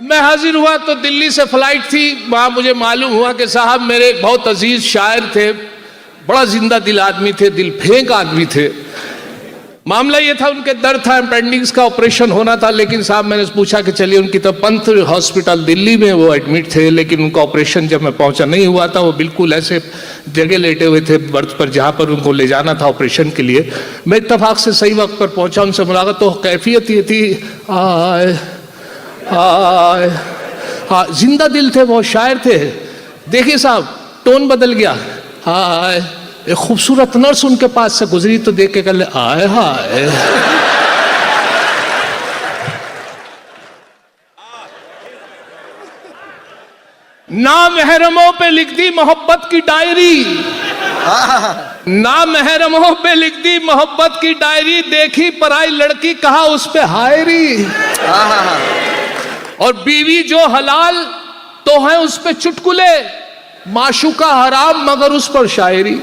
मैं हाजिर हुआ तो दिल्ली से फ्लाइट थी, वहाँ मुझे मालूम हुआ कि साहब मेरे एक बहुत अजीज शायर थे, बड़ा जिंदा दिल आदमी थे, दिल फेंक आदमी थे। मामला ये था, उनके दर्द था, अपेंडिक्स का ऑपरेशन होना था, लेकिन साहब मैंने पूछा कि चलिए उनकी तो पंथ हॉस्पिटल दिल्ली में वो एडमिट थे, लेकिन उनका ऑपरेशन जब मैं पहुंचा नहीं हुआ था, वो बिल्कुल ऐसे जगह लेटे हुए थे बर्थ पर जहां पर उनको ले जाना था ऑपरेशन के लिए। मैं इत्तेफाक से सही वक्त पर पहुंचा, उनसे मुलाकात, तो कैफियत ये थी, आए आए हाँ, जिंदा दिल थे, बहुत शायर थे। देखिए साहब टोन बदल गया, हाय, एक खूबसूरत नर्स उनके पास से गुजरी तो देख के कहले आए हाय। ना महरमों पे लिख दी मोहब्बत की डायरी, ना महरमों पे लिख दी मोहब्बत की डायरी, देखी पराई लड़की कहा उस पे हायरी। और बीवी जो हलाल तो है उस पे चुटकुले, माशूका हराम मगर उस पर शायरी।